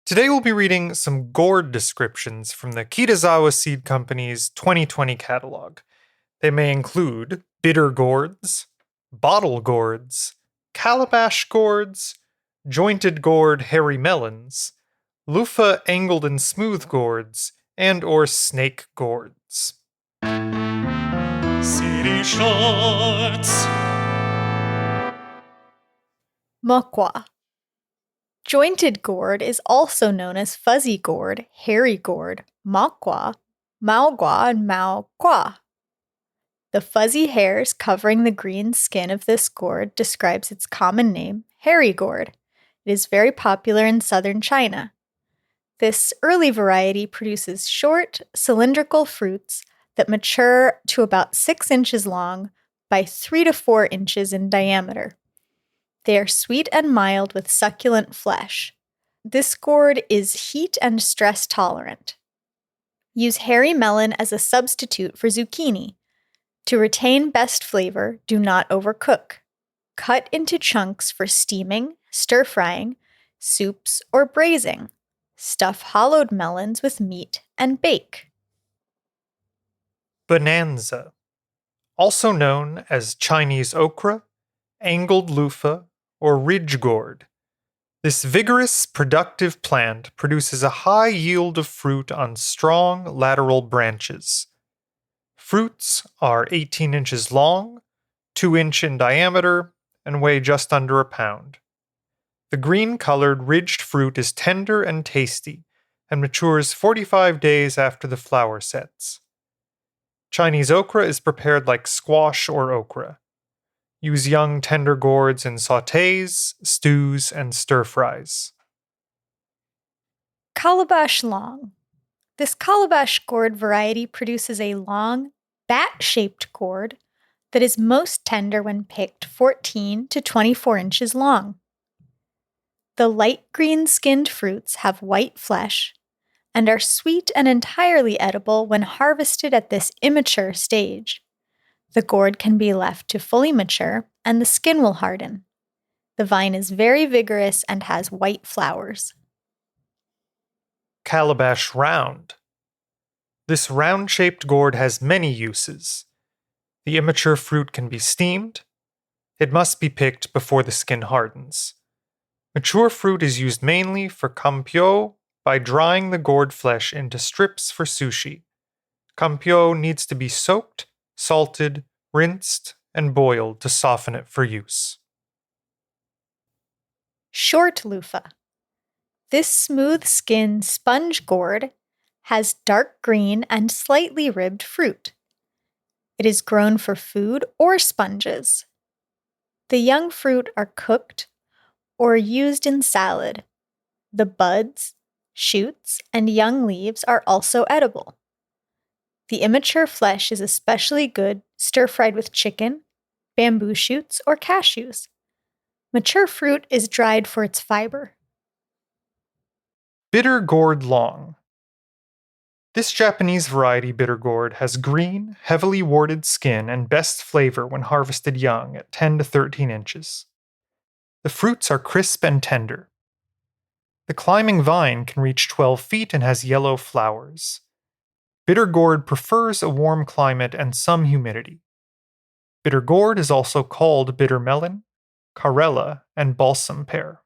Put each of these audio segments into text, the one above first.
Today we'll be reading some gourd descriptions from the Kitazawa Seed Company's 2020 catalog. They may include bitter gourds, bottle gourds, calabash gourds, jointed gourd hairy melons, loofah angled and smooth gourds, and or snake gourds. Seedy Shorts. Mokwa. Jointed gourd is also known as fuzzy gourd, hairy gourd, mokwa, maogwa, and maokwa. The fuzzy hairs covering the green skin of this gourd describes its common name, hairy gourd. It is very popular in southern China. This early variety produces short, cylindrical fruits that mature to about 6 inches long by 3 to 4 inches in diameter. They are sweet and mild with succulent flesh. This gourd is heat and stress tolerant. Use hairy melon as a substitute for zucchini. To retain best flavor, do not overcook. Cut into chunks for steaming, stir-frying, soups, or braising. Stuff hollowed melons with meat and bake. Bonanza, also known as Chinese okra, angled loofah, or ridge gourd. This vigorous, productive plant produces a high yield of fruit on strong lateral branches. Fruits are 18 inches long, 2 inch in diameter, and weigh just under a pound. The green-colored ridged fruit is tender and tasty, and matures 45 days after the flower sets. Chinese okra is prepared like squash or okra. Use young tender gourds in sautés, stews, and stir-fries. Calabash long. This calabash gourd variety produces a long, bat-shaped gourd that is most tender when picked 14 to 24 inches long. The light green-skinned fruits have white flesh and are sweet and entirely edible when harvested at this immature stage. The gourd can be left to fully mature, and the skin will harden. The vine is very vigorous and has white flowers. Calabash round. This round-shaped gourd has many uses. The immature fruit can be steamed. It must be picked before the skin hardens. Mature fruit is used mainly for kampyo by drying the gourd flesh into strips for sushi. Kampyo needs to be soaked, salted, rinsed, and boiled to soften it for use. Short loofah. This smooth-skinned sponge gourd has dark green and slightly ribbed fruit. It is grown for food or sponges. The young fruit are cooked or used in salad. The buds, shoots, and young leaves are also edible. The immature flesh is especially good stir-fried with chicken, bamboo shoots, or cashews. Mature fruit is dried for its fiber. Bitter gourd long. This Japanese variety bitter gourd has green, heavily warded skin and best flavor when harvested young at 10 to 13 inches. The fruits are crisp and tender. The climbing vine can reach 12 feet and has yellow flowers. Bitter gourd prefers a warm climate and some humidity. Bitter gourd is also called bitter melon, carella, and balsam pear.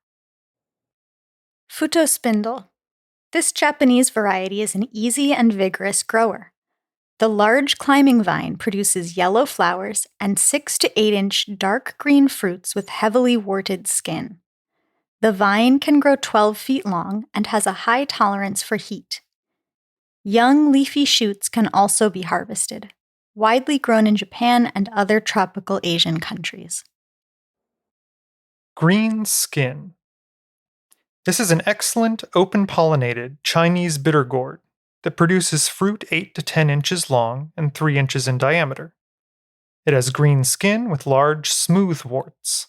Futo spindle. This Japanese variety is an easy and vigorous grower. The large climbing vine produces yellow flowers and 6 to 8 inch dark green fruits with heavily warted skin. The vine can grow 12 feet long and has a high tolerance for heat. Young leafy shoots can also be harvested, widely grown in Japan and other tropical Asian countries. Green skin. This is an excellent open-pollinated Chinese bitter gourd that produces fruit 8 to 10 inches long and 3 inches in diameter. It has green skin with large, smooth warts.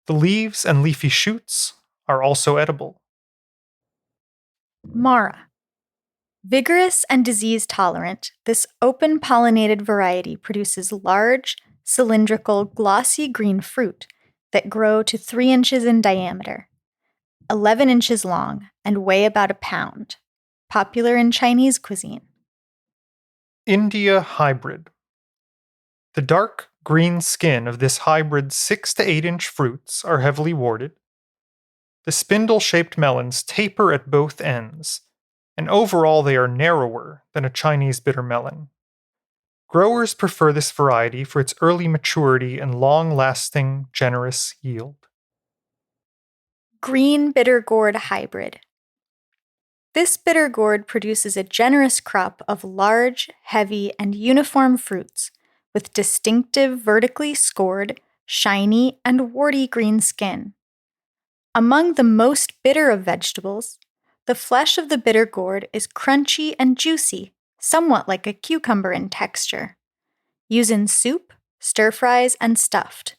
The leaves and leafy shoots are also edible. Mara. Vigorous and disease-tolerant, this open-pollinated variety produces large, cylindrical, glossy green fruit that grow to 3 inches in diameter. 11 inches long and weigh about a pound. Popular in Chinese cuisine. India hybrid. The dark green skin of this hybrid's 6 to 8 inch fruits are heavily warded. The spindle-shaped melons taper at both ends, and overall they are narrower than a Chinese bitter melon. Growers prefer this variety for its early maturity and long-lasting, generous yield. Green bitter gourd hybrid. This bitter gourd produces a generous crop of large, heavy, and uniform fruits with distinctive vertically scored, shiny, and warty green skin. Among the most bitter of vegetables, the flesh of the bitter gourd is crunchy and juicy, somewhat like a cucumber in texture. Used in soup, stir-fries, and stuffed.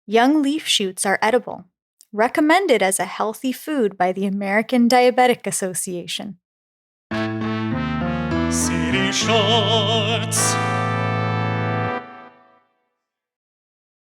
Young leaf shoots are edible. Recommended as a healthy food by the American Diabetic Association. Seedy Shorts.